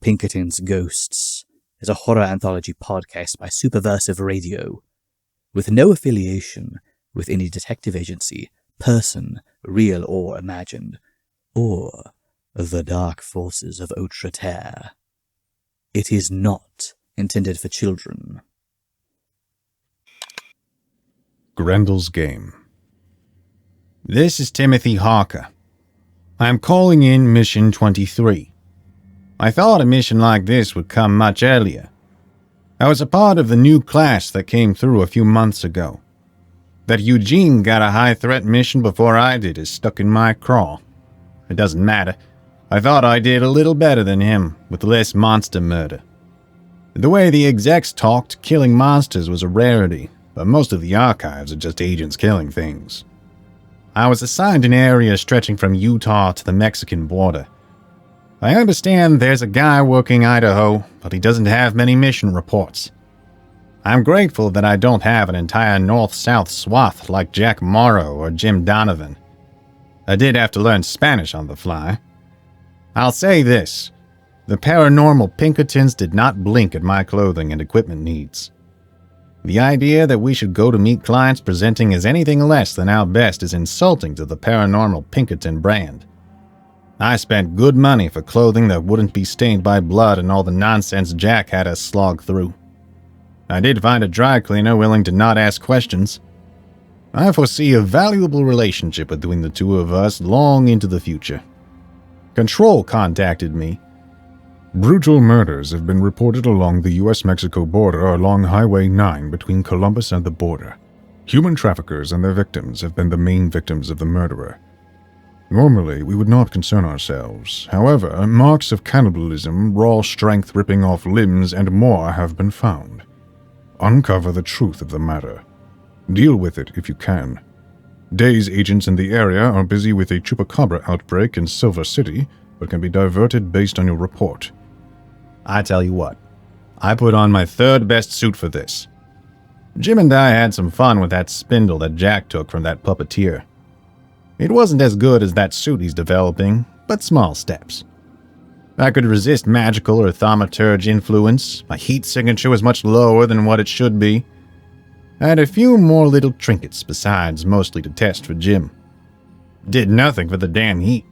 Pinkertons Ghosts is a horror anthology podcast by Superversive Radio, with no affiliation with any detective agency, person, real or imagined, or the dark forces of Outre Terre. It is not intended for children. Grendel's Game. This is Timothy Harker. I am calling in Mission 23. I thought a mission like this would come much earlier. I was a part of the new class that came through a few months ago. That Eugene got a high-threat mission before I did is stuck in my craw. It doesn't matter. I thought I did a little better than him, with less monster murder. The way the execs talked, killing monsters was a rarity, but most of the archives are just agents killing things. I was assigned an area stretching from Utah to the Mexican border. I understand there's a guy working Idaho, but he doesn't have many mission reports. I'm grateful that I don't have an entire north-south swath like Jack Morrow or Jim Donavan. I did have to learn Spanish on the fly. I'll say this. The Paranormal Pinkertons did not blink at my clothing and equipment needs. The idea that we should go to meet clients presenting as anything less than our best is insulting to the Paranormal Pinkerton brand. I spent good money for clothing that wouldn't be stained by blood and all the nonsense Jack had us slog through. I did find a dry cleaner willing to not ask questions. I foresee a valuable relationship between the two of us long into the future. Control contacted me. Brutal murders have been reported along the U.S.-Mexico border along Highway 9 between Columbus and the border. Human traffickers and their victims have been the main victims of the murderer. Normally, we would not concern ourselves. However, marks of cannibalism, raw strength ripping off limbs, and more have been found. Uncover the truth of the matter. Deal with it if you can. Day's agents in the area are busy with a chupacabra outbreak in Silver City, but can be diverted based on your report. I tell you what, I put on my third best suit for this. Jim and I had some fun with that spindle that Jack took from that puppeteer. It wasn't as good as that suit he's developing, but small steps. I could resist magical or thaumaturge influence, my heat signature was much lower than what it should be. I had a few more little trinkets besides, mostly to test for Jim. Did nothing for the damn heat.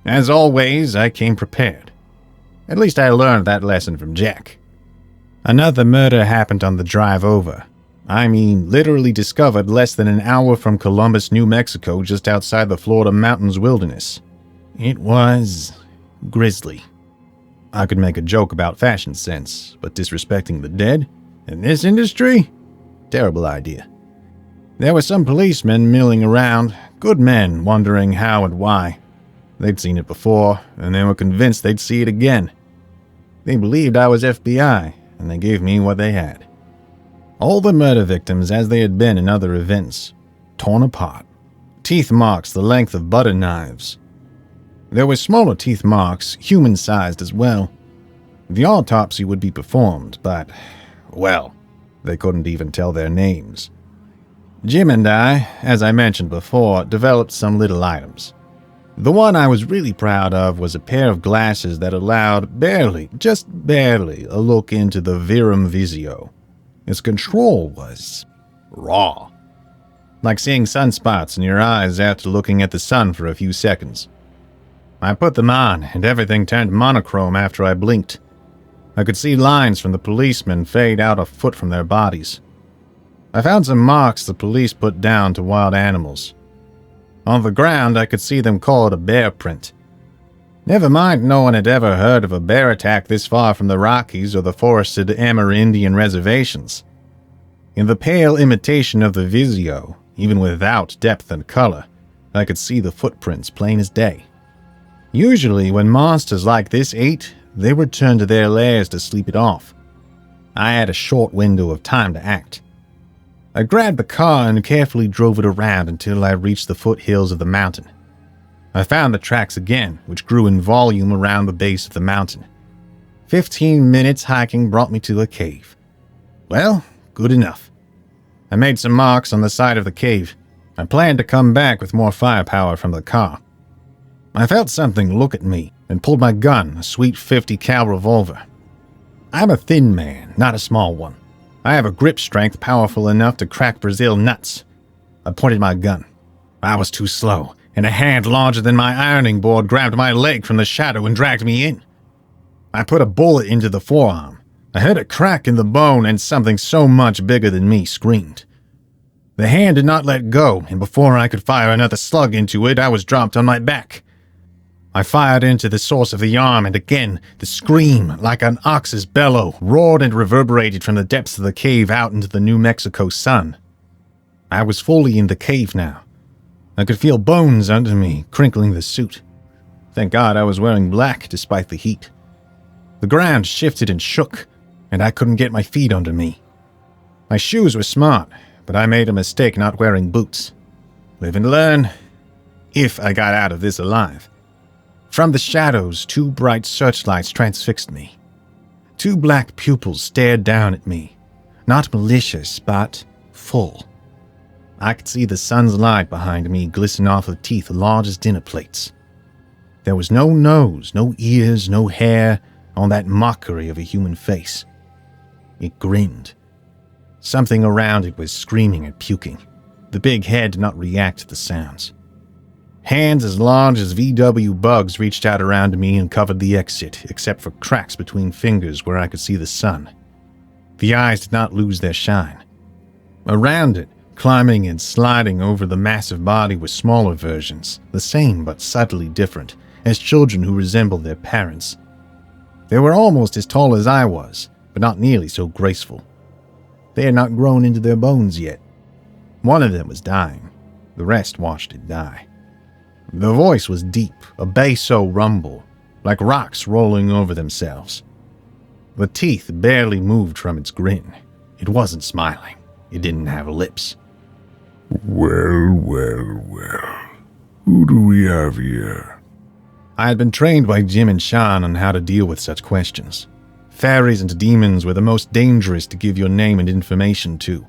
As always, I came prepared. At least I learned that lesson from Jack. Another murder happened on the drive over. I mean, literally discovered less than an hour from Columbus, New Mexico, just outside the Florida mountains wilderness. It was grisly. I could make a joke about fashion sense, but disrespecting the dead? In this industry? Terrible idea. There were some policemen milling around, good men wondering how and why. They'd seen it before, and they were convinced they'd see it again. They believed I was FBI, and they gave me what they had. All the murder victims as they had been in other events. Torn apart. Teeth marks the length of butter knives. There were smaller teeth marks, human-sized as well. The autopsy would be performed, but, well, they couldn't even tell their names. Jim and I, as I mentioned before, developed some little items. The one I was really proud of was a pair of glasses that allowed barely, just barely, a look into the Virum Visio. Its control was raw. Like seeing sunspots in your eyes after looking at the sun for a few seconds. I put them on, and everything turned monochrome after I blinked. I could see lines from the policemen fade out a foot from their bodies. I found some marks the police put down to wild animals. On the ground, I could see them call it a bear print. Never mind no one had ever heard of a bear attack this far from the Rockies or the forested Amerindian reservations. In the pale imitation of the Visio, even without depth and color, I could see the footprints plain as day. Usually, when monsters like this ate, they returned to their lairs to sleep it off. I had a short window of time to act. I grabbed the car and carefully drove it around until I reached the foothills of the mountain. I found the tracks again, which grew in volume around the base of the mountain. 15 minutes hiking brought me to a cave. Well, good enough. I made some marks on the side of the cave. I planned to come back with more firepower from the car. I felt something look at me and pulled my gun, a sweet .50 cal revolver. I'm a thin man, not a small one. I have a grip strength powerful enough to crack Brazil nuts. I pointed my gun. I was too slow, and a hand larger than my ironing board grabbed my leg from the shadow and dragged me in. I put a bullet into the forearm. I heard a crack in the bone, and something so much bigger than me screamed. The hand did not let go, and before I could fire another slug into it, I was dropped on my back. I fired into the source of the arm, and again, the scream, like an ox's bellow, roared and reverberated from the depths of the cave out into the New Mexico sun. I was fully in the cave now. I could feel bones under me, crinkling the suit. Thank God I was wearing black despite the heat. The ground shifted and shook, and I couldn't get my feet under me. My shoes were smart, but I made a mistake not wearing boots. Live and learn, if I got out of this alive. From the shadows, 2 bright searchlights transfixed me. 2 black pupils stared down at me. Not malicious, but full. I could see the sun's light behind me glisten off of teeth large as dinner plates. There was no nose, no ears, no hair on that mockery of a human face. It grinned. Something around it was screaming and puking. The big head did not react to the sounds. Hands as large as VW bugs reached out around me and covered the exit, except for cracks between fingers where I could see the sun. The eyes did not lose their shine. Around it, climbing and sliding over the massive body were smaller versions, the same but subtly different, as children who resembled their parents. They were almost as tall as I was, but not nearly so graceful. They had not grown into their bones yet. One of them was dying. The rest watched it die. The voice was deep, a basso rumble, like rocks rolling over themselves. The teeth barely moved from its grin. It wasn't smiling. It didn't have lips. Well. Who do we have here? I had been trained by Jim and Sean on how to deal with such questions. Fairies and demons were the most dangerous to give your name and information to.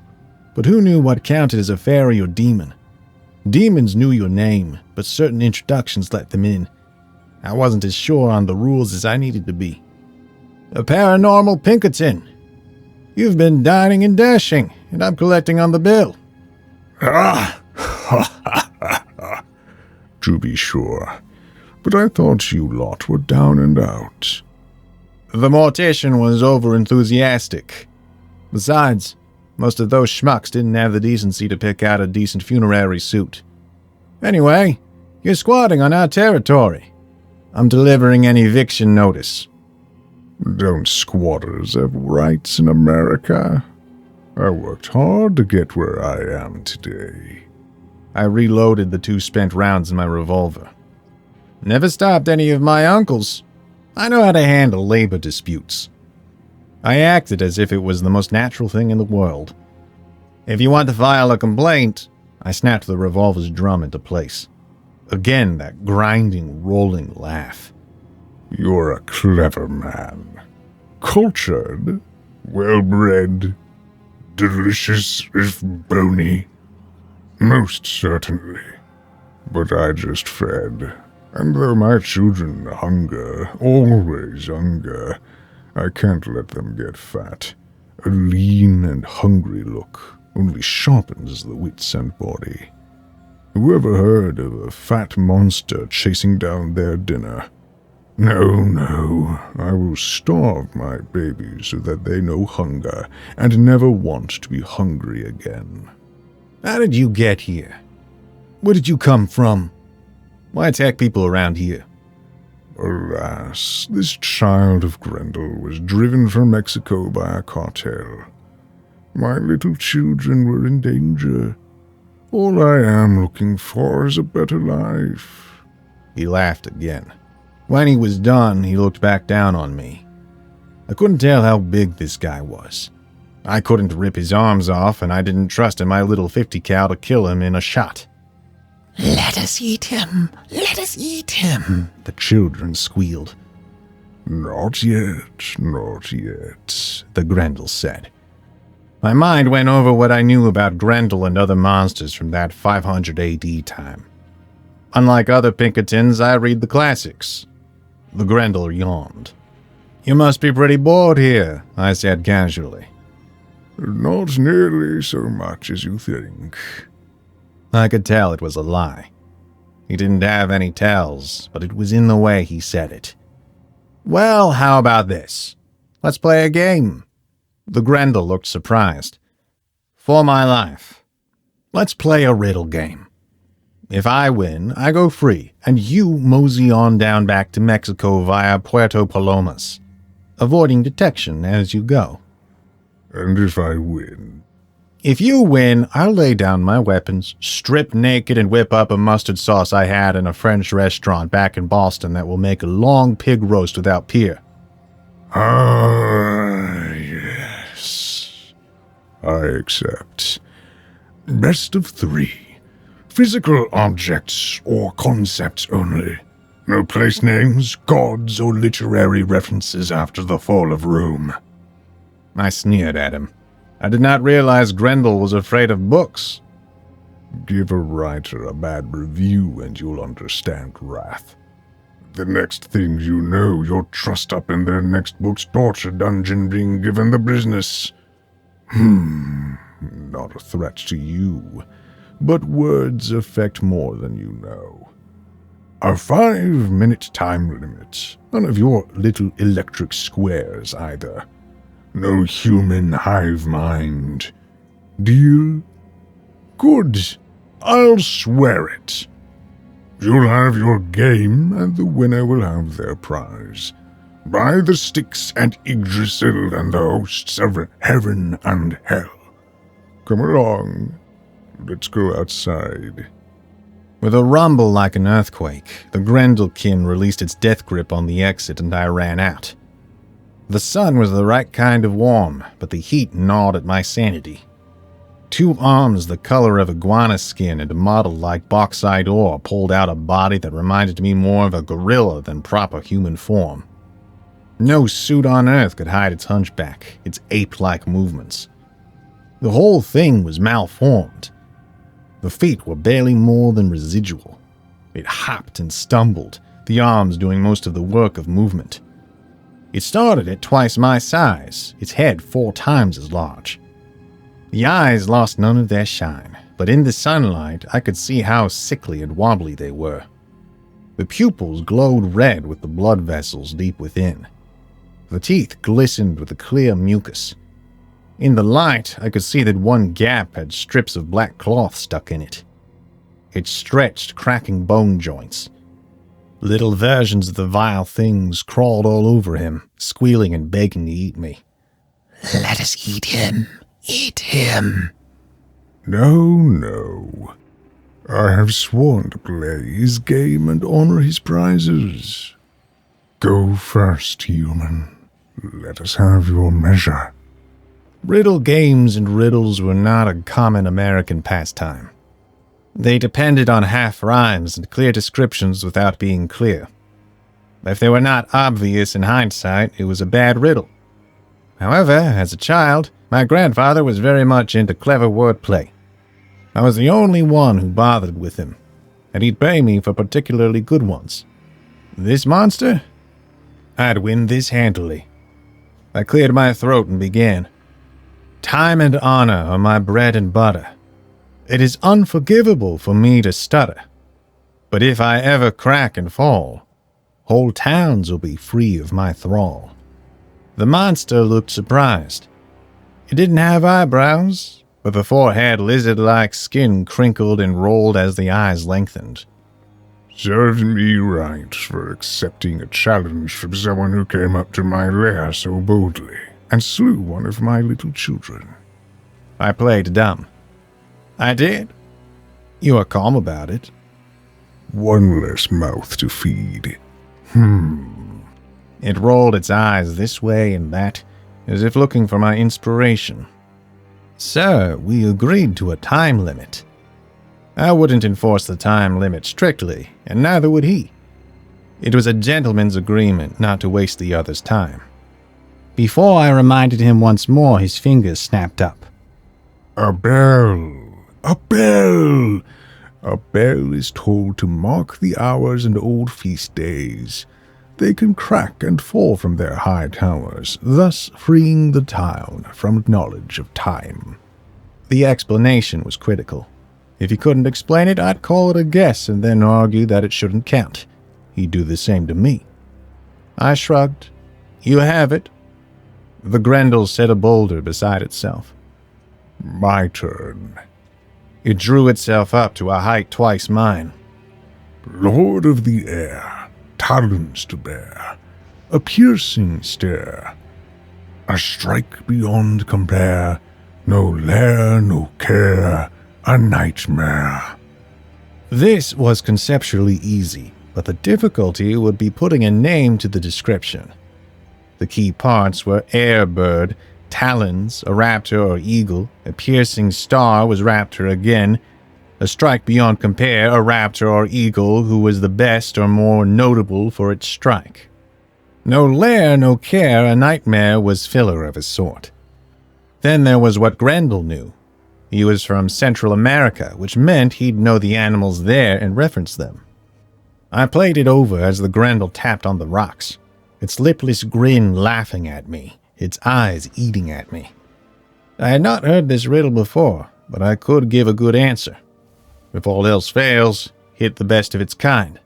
But who knew what counted as a fairy or demon? Demons knew your name, but certain introductions let them in. I wasn't as sure on the rules as I needed to be. A Paranormal Pinkerton. You've been dining and dashing, and I'm collecting on the bill. To be sure. But I thought you lot were down and out. The mortician was over-enthusiastic. Besides, most of those schmucks didn't have the decency to pick out a decent funerary suit. Anyway, you're squatting on our territory. I'm delivering an eviction notice. Don't squatters have rights in America? I worked hard to get where I am today. I reloaded the 2 spent rounds in my revolver. Never stopped any of my uncles. I know how to handle labor disputes. I acted as if it was the most natural thing in the world. If you want to file a complaint, I snapped the revolver's drum into place. Again, that grinding, rolling laugh. You're a clever man. Cultured, well-bred, delicious if bony. Most certainly. But I just fed. And though my children hunger, always hunger, I can't let them get fat. A lean and hungry look only sharpens the wits and body. Whoever heard of a fat monster chasing down their dinner? No, I will starve my babies so that they know hunger and never want to be hungry again. How did you get here? Where did you come from? Why attack people around here? Alas, this child of Grendel was driven from Mexico by a cartel. My little children were in danger. All I am looking for is a better life. He laughed again. When he was done, he looked back down on me. I couldn't tell how big this guy was. I couldn't rip his arms off, and I didn't trust in my little 50 cal to kill him in a shot. Let us eat him! Let us eat him! The children squealed. Not yet, the Grendel said. My mind went over what I knew about Grendel and other monsters from that 500 AD time. Unlike other Pinkertons, I read the classics. The Grendel yawned. You must be pretty bored here, I said casually. Not nearly so much as you think. I could tell it was a lie. He didn't have any tells, but it was in the way he said it. Well, how about this? Let's play a game. The Grendel looked surprised. For my life. Let's play a riddle game. If I win, I go free, and you mosey on down back to Mexico via Puerto Palomas, avoiding detection as you go. And if I win? If you win, I'll lay down my weapons, strip naked, and whip up a mustard sauce I had in a French restaurant back in Boston that will make a long pig roast without pear. Ah, yes. I accept. Best of 3. Physical objects or concepts only. No place names, gods, or literary references after the fall of Rome. I sneered at him. I did not realize Grendel was afraid of books. Give a writer a bad review and you'll understand wrath. The next thing you know, you're trussed up in their next book's torture dungeon being given the business. Not a threat to you, but words affect more than you know. A 5-minute time limit. None of your little electric squares either. No human hive mind. Deal? Good. I'll swear it. You'll have your game, and the winner will have their prize. By the Styx and Yggdrasil and the hosts of heaven and hell. Come along. Let's go outside. With a rumble like an earthquake, the Grendelkin released its death grip on the exit and I ran out. The sun was the right kind of warm, but the heat gnawed at my sanity. 2 arms the color of iguana skin and a model like bauxite ore pulled out a body that reminded me more of a gorilla than proper human form. No suit on earth could hide its hunchback, its ape-like movements. The whole thing was malformed. The feet were barely more than residual. It hopped and stumbled, the arms doing most of the work of movement. It started at twice my size, its head 4 times as large. The eyes lost none of their shine, but in the sunlight I could see how sickly and wobbly they were. The pupils glowed red with the blood vessels deep within. The teeth glistened with a clear mucus. In the light, I could see that one gap had strips of black cloth stuck in it. It stretched, cracking bone joints. Little versions of the vile things crawled all over him, squealing and begging to eat me. Let us eat him. Eat him. No. I have sworn to play his game and honor his prizes. Go first, human. Let us have your measure. Riddle games and riddles were not a common American pastime. They depended on half rhymes and clear descriptions without being clear. If they were not obvious in hindsight, it was a bad riddle. However, as a child, my grandfather was very much into clever wordplay. I was the only one who bothered with him, and he'd pay me for particularly good ones. This monster? I'd win this handily. I cleared my throat and began. Time and honor are my bread and butter. It is unforgivable for me to stutter. But if I ever crack and fall, whole towns will be free of my thrall. The monster looked surprised. It didn't have eyebrows, but the forehead lizard-like skin crinkled and rolled as the eyes lengthened. Serves me right for accepting a challenge from someone who came up to my lair so boldly and slew one of my little children. I played dumb. I did. You are calm about it. One less mouth to feed. It rolled its eyes this way and that, as if looking for my inspiration. Sir, we agreed to a time limit. I wouldn't enforce the time limit strictly, and neither would he. It was a gentleman's agreement not to waste the other's time. Before I reminded him once more, his fingers snapped up. A bell! A bell! A bell is tolled to mark the hours and old feast days. They can crack and fall from their high towers, thus freeing the town from knowledge of time. The explanation was critical. If he couldn't explain it, I'd call it a guess and then argue that it shouldn't count. He'd do the same to me. I shrugged. You have it. The Grendel set a boulder beside itself. My turn. It drew itself up to a height twice mine. Lord of the air, talons to bear, a piercing stare, a strike beyond compare, no lair, no care, a nightmare. This was conceptually easy, but the difficulty would be putting a name to the description. The key parts were air bird, talons, a raptor or eagle, a piercing star was raptor again, a strike beyond compare, a raptor or eagle who was the best or more notable for its strike. No lair, no care, a nightmare was filler of a sort. Then there was what Grendel knew. He was from Central America, which meant he'd know the animals there and reference them. I played it over as the Grendel tapped on the rocks, its lipless grin laughing at me, its eyes eating at me. I had not heard this riddle before, but I could give a good answer. If all else fails, hit the best of its kind.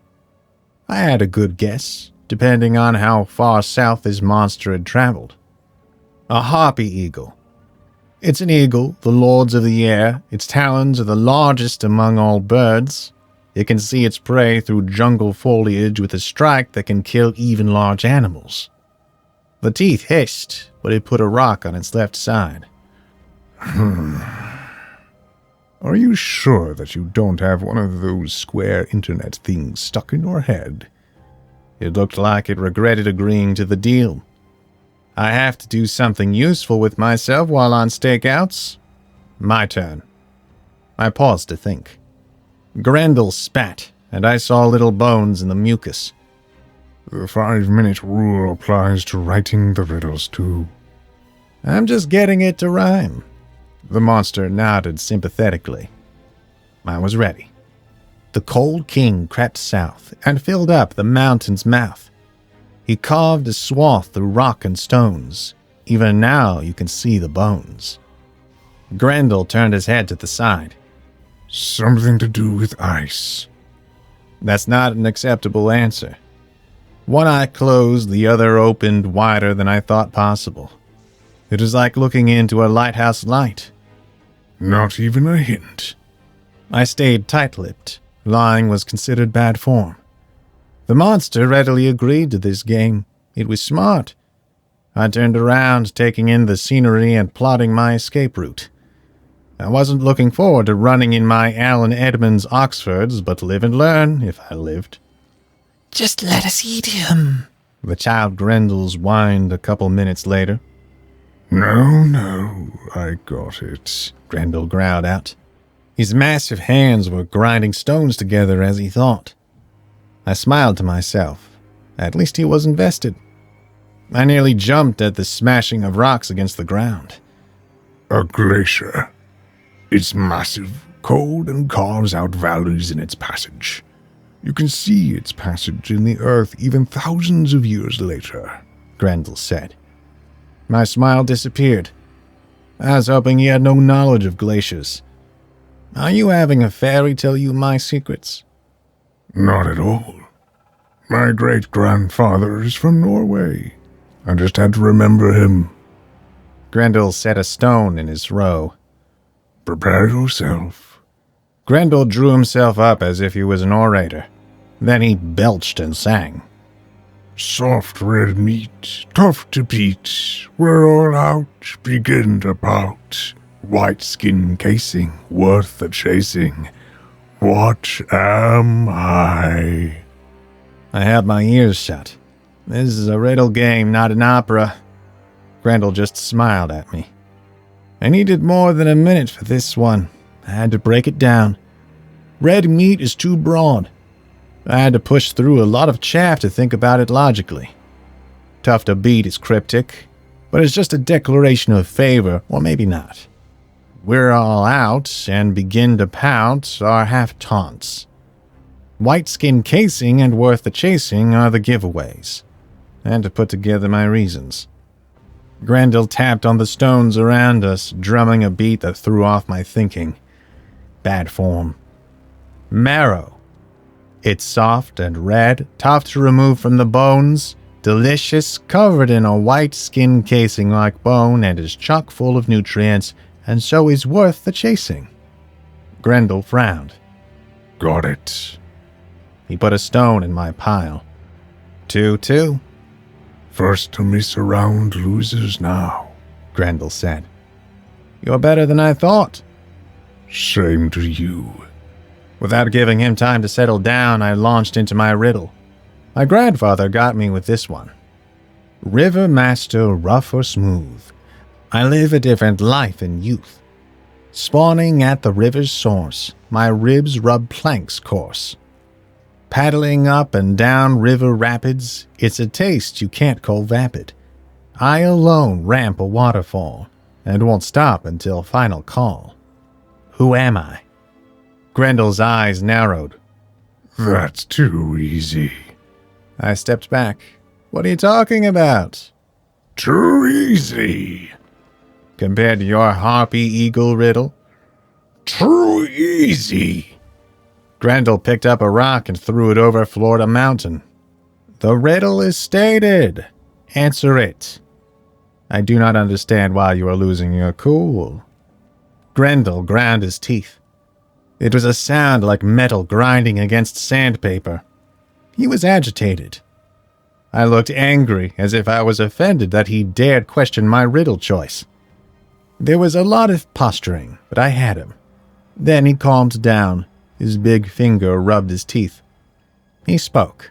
I had a good guess, depending on how far south this monster had traveled. A harpy eagle. It's an eagle, the lords of the air. Its talons are the largest among all birds. It can see its prey through jungle foliage with a strike that can kill even large animals. The teeth hissed, but it put a rock on its left side. Are you sure that you don't have one of those square internet things stuck in your head? It looked like it regretted agreeing to the deal. I have to do something useful with myself while on stakeouts. My turn. I paused to think. Grendel spat, and I saw little bones in the mucus. The 5-minute rule applies to writing the riddles too. I'm just getting it to rhyme. The monster nodded sympathetically. I was ready. The cold king crept south and filled up the mountain's mouth. He carved a swath through rock and stones. Even now you can see the bones. Grendel turned his head to the side. Something to do with ice. That's not an acceptable answer. One eye closed, the other opened wider than I thought possible. It was like looking into a lighthouse light. Not even a hint. I stayed tight-lipped. Lying was considered bad form. The monster readily agreed to this game. It was smart. I turned around, taking in the scenery and plotting my escape route. I wasn't looking forward to running in my Alan Edmonds Oxfords, but live and learn if I lived. Just let us eat him, The child Grendels whined a couple minutes later. No, I got it, Grendel growled out. His massive hands were grinding stones together as he thought. I smiled to myself. At least he was invested. I nearly jumped at the smashing of rocks against the ground. A glacier. It's massive, cold, and carves out valleys in its passage. You can see its passage in the earth even thousands of years later, Grendel said. My smile disappeared. I was hoping he had no knowledge of glaciers. Are you having a fairy tell you my secrets? Not at all. My great-grandfather is from Norway. I just had to remember him. Grendel set a stone in his row. Prepare yourself. Grendel drew himself up as if he was an orator. Then he belched and sang. Soft red meat, tough to beat. We're all out, begin to pout. White skin casing, worth the chasing. What am I? I held my ears shut. This is a riddle game, not an opera. Grendel just smiled at me. I needed more than a minute for this one. I had to break it down. Red meat is too broad. I had to push through a lot of chaff to think about it logically. Tough to beat is cryptic, but it's just a declaration of favor, or maybe not. "We're all out," and "begin to pout" are half taunts. "White skin casing" and "worth the chasing" are the giveaways. I had to put together my reasons. Grendel tapped on the stones around us, drumming a beat that threw off my thinking. Bad form. Marrow. It's soft and red, tough to remove from the bones, delicious, covered in a white skin casing like bone, and is chock full of nutrients, and so is worth the chasing. Grendel frowned. Got it. He put a stone in my pile. 2-2. First to miss a round loses now, Grendel said. You're better than I thought. Same to you. Without giving him time to settle down, I launched into my riddle. My grandfather got me with this one. River master, rough or smooth, I live a different life in youth. Spawning at the river's source, my ribs rub planks coarse. Paddling up and down river rapids, it's a taste you can't call vapid. I alone ramp a waterfall, and won't stop until final call. Who am I? Grendel's eyes narrowed. That's too easy. I stepped back. What are you talking about? Too easy. Compared to your harpy eagle riddle? Too easy. Grendel picked up a rock and threw it over Florida Mountain. The riddle is stated. Answer it. I do not understand why you are losing your cool. Grendel ground his teeth. It was a sound like metal grinding against sandpaper. He was agitated. I looked angry, as if I was offended that he dared question my riddle choice. There was a lot of posturing, but I had him. Then he calmed down. His big finger rubbed his teeth. He spoke.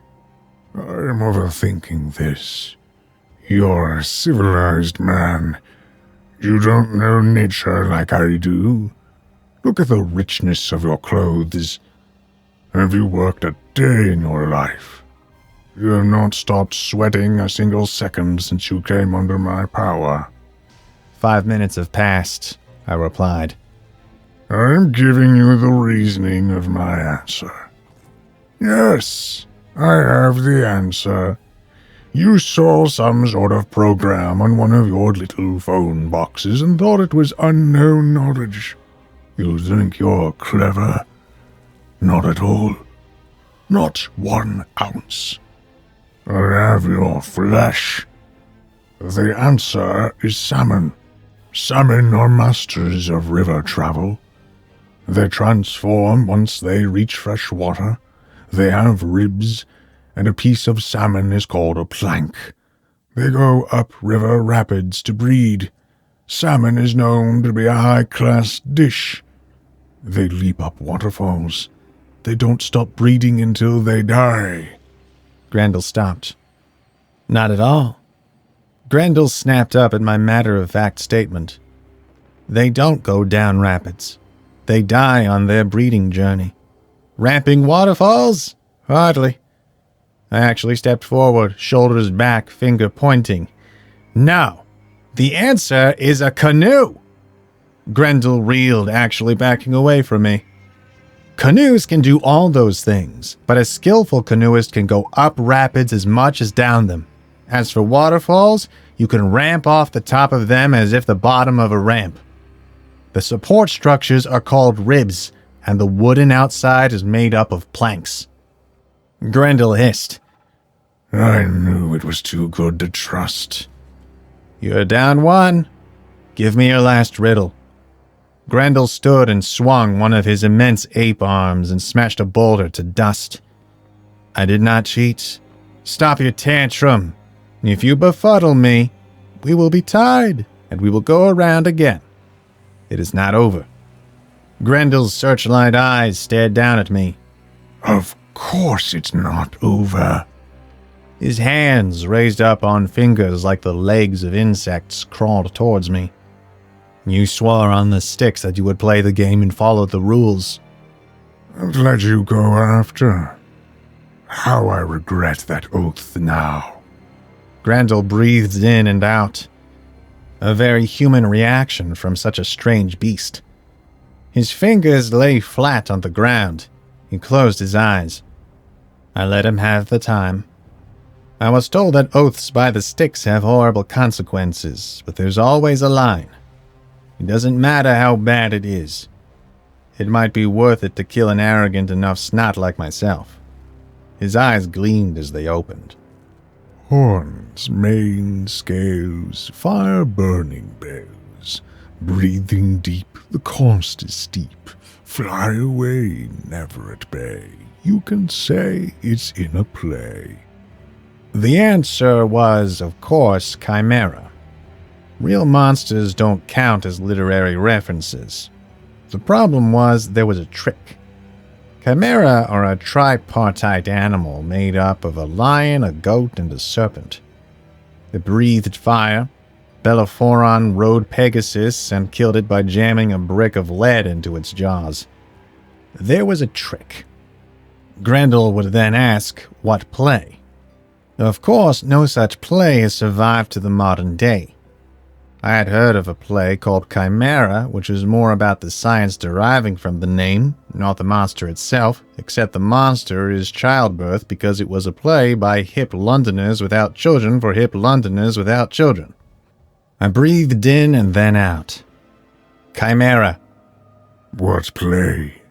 I'm overthinking this. You're a civilized man. You don't know nature like I do. Look at the richness of your clothes. Have you worked a day in your life? You have not stopped sweating a single second since you came under my power. 5 minutes have passed, I replied. I'm giving you the reasoning of my answer. Yes, I have the answer. You saw some sort of program on one of your little phone boxes and thought it was unknown knowledge. You think you're clever? Not at all. Not 1 ounce. I have your flesh. The answer is salmon. Salmon are masters of river travel. They transform once they reach fresh water. They have ribs, and a piece of salmon is called a plank. They go up river rapids to breed. Salmon is known to be a high-class dish. They leap up waterfalls. They don't stop breeding until they die. Grendel stopped. Not at all. Grendel snapped up at my matter-of-fact statement. They don't go down rapids. They die on their breeding journey. Ramping waterfalls? Hardly. I actually stepped forward, shoulders back, finger pointing. No, the answer is a canoe. Grendel reeled, actually backing away from me. Canoes can do all those things, but a skillful canoeist can go up rapids as much as down them. As for waterfalls, you can ramp off the top of them as if the bottom of a ramp. The support structures are called ribs, and the wooden outside is made up of planks. Grendel hissed. I knew it was too good to trust. You're down 1. Give me your last riddle. Grendel stood and swung one of his immense ape arms and smashed a boulder to dust. I did not cheat. Stop your tantrum. If you befuddle me, we will be tied, and we will go around again. It is not over. Grendel's searchlight eyes stared down at me. Of course it's not over. His hands, raised up on fingers like the legs of insects, crawled towards me. You swore on the sticks that you would play the game and follow the rules. I'd let you go after. How I regret that oath now. Grendel breathed in and out. A very human reaction from such a strange beast. His fingers lay flat on the ground. He closed his eyes. I let him have the time. I was told that oaths by the sticks have horrible consequences, but there's always a line. It doesn't matter how bad it is. It might be worth it to kill an arrogant enough snot like myself. His eyes gleamed as they opened. Horns, mane, scales, fire-burning bells. Breathing deep, the cost is steep. Fly away, never at bay. You can say it's in a play. The answer was, of course, chimera. Real monsters don't count as literary references. The problem was there was a trick. Chimera are a tripartite animal made up of a lion, a goat, and a serpent. It breathed fire. Bellephoron rode Pegasus and killed it by jamming a brick of lead into its jaws. There was a trick. Grendel would then ask, what play? Of course, no such play has survived to the modern day. I had heard of a play called Chimera, which was more about the science deriving from the name, not the monster itself, except the monster is childbirth because it was a play by hip Londoners without children for hip Londoners without children. I breathed in and then out. Chimera. What play?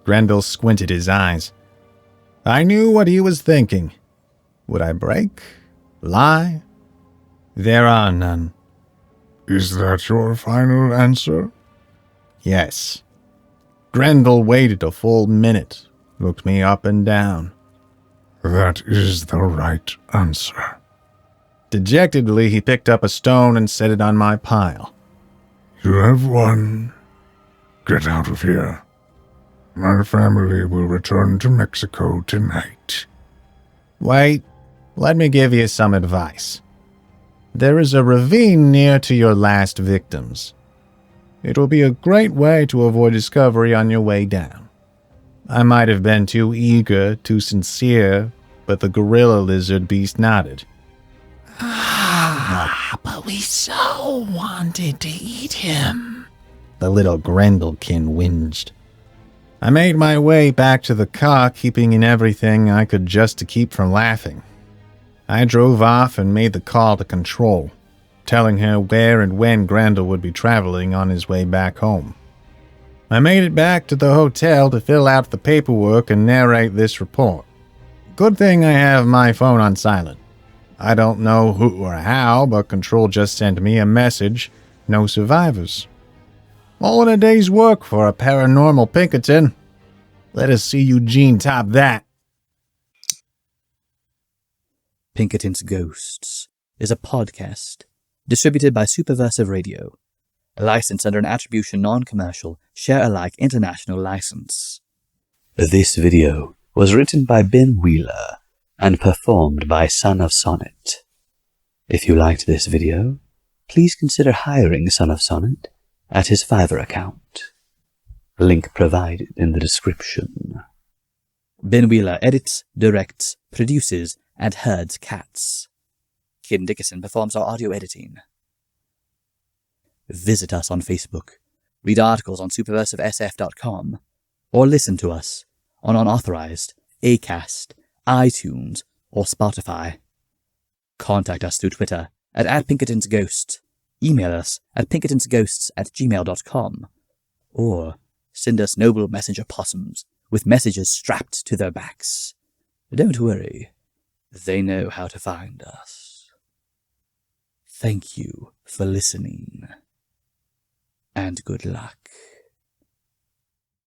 Grendel squinted his eyes. I knew what he was thinking. Would I break? Lie? There are none. Is that your final answer? Yes. Grendel waited a full minute, looked me up and down. That is the right answer. Dejectedly, he picked up a stone and set it on my pile. You have won. Get out of here. My family will return to Mexico tonight. Wait, let me give you some advice. There is a ravine near to your last victims. It will be a great way to avoid discovery on your way down. I might have been too eager, too sincere, but the gorilla lizard beast nodded. But we so wanted to eat him. The little Grendelkin whinged. I made my way back to the car, keeping in everything I could just to keep from laughing. I drove off and made the call to Control, telling her where and when Grendel would be traveling on his way back home. I made it back to the hotel to fill out the paperwork and narrate this report. Good thing I have my phone on silent. I don't know who or how, but Control just sent me a message, no survivors. All in a day's work for a paranormal Pinkerton. Let us see Eugene top that. Pinkerton's Ghosts is a podcast distributed by Superversive Radio, licensed under an attribution non-commercial, share-alike international license. This video was written by Ben Wheeler and performed by Son of Sonnet. If you liked this video, please consider hiring Son of Sonnet at his Fiverr account. Link provided in the description. Ben Wheeler edits, directs, produces, and herds cats. Kim Dickerson performs our audio editing. Visit us on Facebook, read articles on superversivesf.com, or listen to us on unauthorized Acast, iTunes, or Spotify. Contact us through Twitter at @PinkertonsGhost, email us at pinkertonsghosts@gmail.com, or send us noble messenger possums with messages strapped to their backs. Don't worry, they know how to find us. Thank you for listening, and good luck.